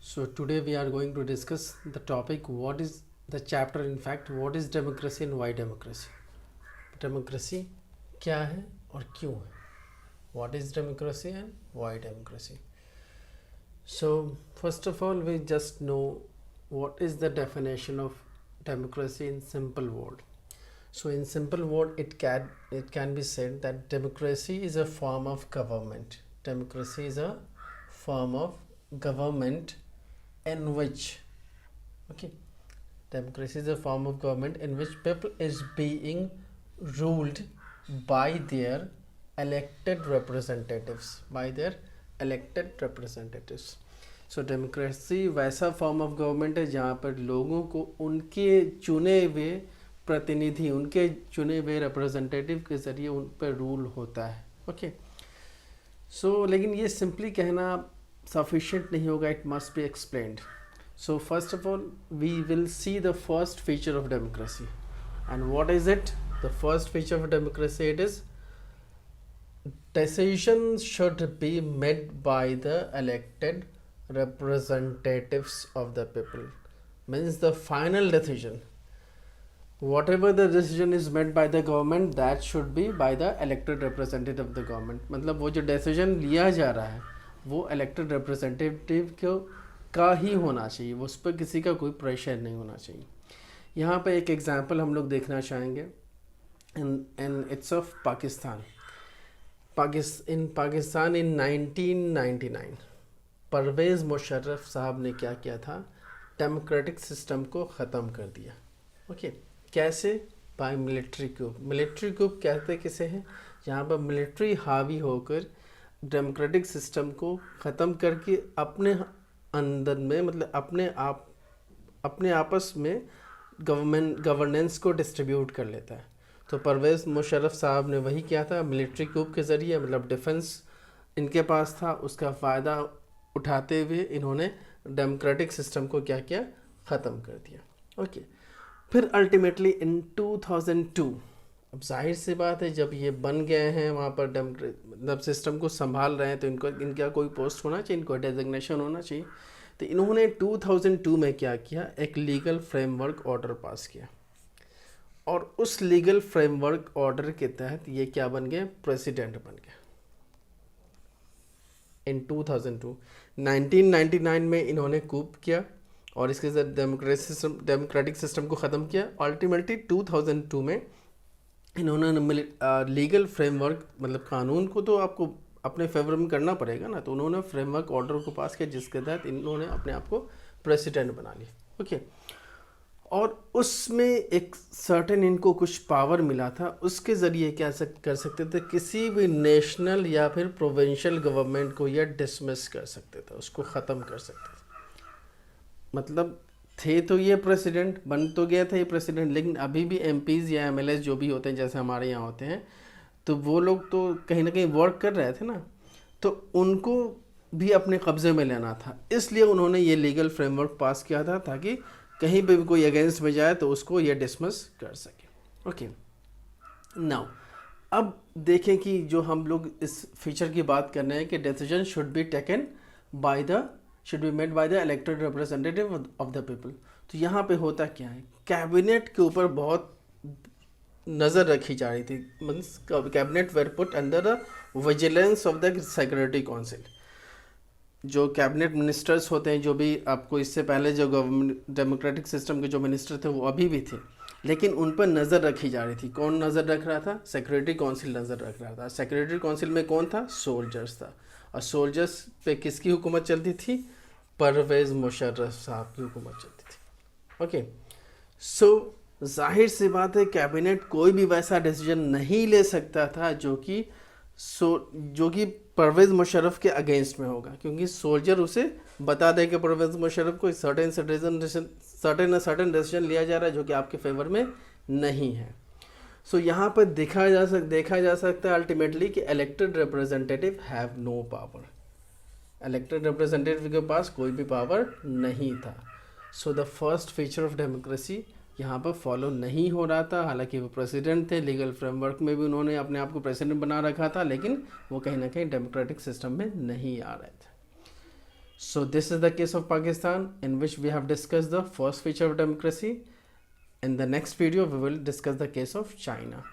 So today we are going to discuss the topic what is the chapter in fact what is democracy and why democracy. Democracy क्या है और क्यों है? What is democracy and why democracy? So first of all we just know what is the definition of democracy in simple word. So in simple word it can be said that democracy is a form of government. Democracy is a form of government in which democracy is a form of government in which people is being ruled by their elected representatives so democracy वैसा form of government है जहाँ पर लोगों को उनके चुने हुए प्रतिनिधि उनके चुने हुए रिप्रेजेंटेटिव के ज़रिए उन पर रूल होता है लेकिन ये सिंपली कहना sufficient नहीं होगा, it must be explained. So first of all we will see the first feature of democracy. And what is it? The first feature of democracy, it is decisions should be made by the elected representatives of the people. Means the final decision, whatever the decision is made by the government, that should be by the elected representative of the government. मतलब वो जो decision लिया जा रहा है वो elected representative का ही होना चाहिए, वो उस पर किसी का कोई प्रेशर नहीं होना चाहिए. यहाँ पे एक एग्जांपल हम लोग देखना चाहेंगे इन इट्स ऑफ पाकिस्तान. इन पाकिस्तान इन 1999 परवेज़ मुशर्रफ साहब ने क्या किया था? डेमोक्रेटिक सिस्टम को ख़त्म कर दिया. कैसे? By military coup. Military coup कहते किसे हैं? जहाँ पर मिलिट्री हावी होकर डेमोक्रेटिक सिस्टम को ख़त्म करके अपने अंदर में मतलब अपने आपस में गवर्नेंस को डिस्ट्रीब्यूट कर लेता है. तो परवेज़ मुशर्रफ साहब ने वही किया था. मिलिट्री coup के ज़रिए मतलब डिफेंस इनके पास था, उसका फ़ायदा उठाते हुए इन्होंने डेमोक्रेटिक सिस्टम को क्या किया? ख़त्म कर दिया. फिर अल्टीमेटली इन 2002, अब जाहिर सी बात है जब ये बन गए हैं वहाँ पर मतलब सिस्टम को संभाल रहे हैं तो इनका कोई पोस्ट होना चाहिए, इनको डेजिग्नेशन होना चाहिए. तो इन्होंने 2002 में क्या किया? एक लीगल फ्रेमवर्क ऑर्डर पास किया और उस लीगल फ्रेमवर्क ऑर्डर के तहत ये क्या बन गए? प्रेसिडेंट बन गए इन 2002. 1999 में इन्होंने कूप किया और इसके साथ डेमोक्रेटिक सिस्टम को ख़त्म किया. अल्टीमेटली 2002 में इन्होंने लीगल फ्रेमवर्क मतलब कानून को तो आपको अपने फेवर में करना पड़ेगा ना, तो उन्होंने फ्रेमवर्क ऑर्डर को पास किया जिसके तहत इन्होंने अपने आप को प्रेसिडेंट बना लिया. और उसमें एक सर्टेन इनको कुछ पावर मिला था, उसके ज़रिए क्या कर सकते थे? किसी भी नेशनल या फिर प्रोविंशियल गवर्नमेंट को यह डिसमिस कर सकते थे, उसको ख़त्म कर सकते थे. मतलब थे तो ये प्रेसिडेंट, बन तो गया था ये प्रेसिडेंट, लेकिन अभी भी एमपीज़ या एमएलए जो भी होते हैं जैसे हमारे यहाँ होते हैं, तो वो लोग तो कहीं ना कहीं वर्क कर रहे थे ना, तो उनको भी अपने कब्ज़े में लेना था. इसलिए उन्होंने ये लीगल फ्रेमवर्क पास किया था ताकि कहीं पे भी कोई अगेंस्ट में जाए तो उसको ये डिसमिस कर सके. नाउ अब देखें कि जो हम लोग इस फीचर की बात कर रहे हैं कि decision should be made by the elected representative of the people. तो यहाँ पे होता क्या है? कैबिनेट के ऊपर बहुत नज़र रखी जा रही थी. Means cabinet were put under the vigilance of the security council. जो कैबिनेट मिनिस्टर्स होते हैं, जो भी आपको इससे पहले जो गवर्नमेंट डेमोक्रेटिक सिस्टम के जो मिनिस्टर थे वो अभी भी थे, लेकिन उन पर नज़र रखी जा रही थी. कौन नज़र रख रहा था? सिक्योरिटी काउंसिल नज़र रख रहा था. सिक्योरिटी काउंसिल में कौन था? सोल्जर्स था. और सोल्जर्स पे किसकी हुकूमत चलती थी? परवेज़ मुशर्रफ साहब की हुकूमत चलती थी. सो जाहिर सी बात है कैबिनेट कोई भी वैसा डिसीजन नहीं ले सकता था जो कि परवेज़ मुशर्रफ के अगेंस्ट में होगा, क्योंकि सोल्जर उसे बता दे कि परवेज़ मुशर्रफ को सर्टेन डिसीजन लिया जा रहा है जो कि आपके फेवर में नहीं है. सो यहाँ पर देखा जा सकता है अल्टीमेटली कि elected representative have no power. Elected representative के पास कोई भी पावर नहीं था. So the first feature of democracy यहाँ पर फॉलो नहीं हो रहा था. हालांकि वो प्रेसिडेंट थे, लीगल फ्रेमवर्क में भी उन्होंने अपने आप को प्रेसिडेंट बना रखा था, लेकिन वो कहीं ना कहीं डेमोक्रेटिक सिस्टम में नहीं आ रहे थे. So this is the case of Pakistan, in which we have discussed the first feature of democracy. In the next video we will discuss the case of China.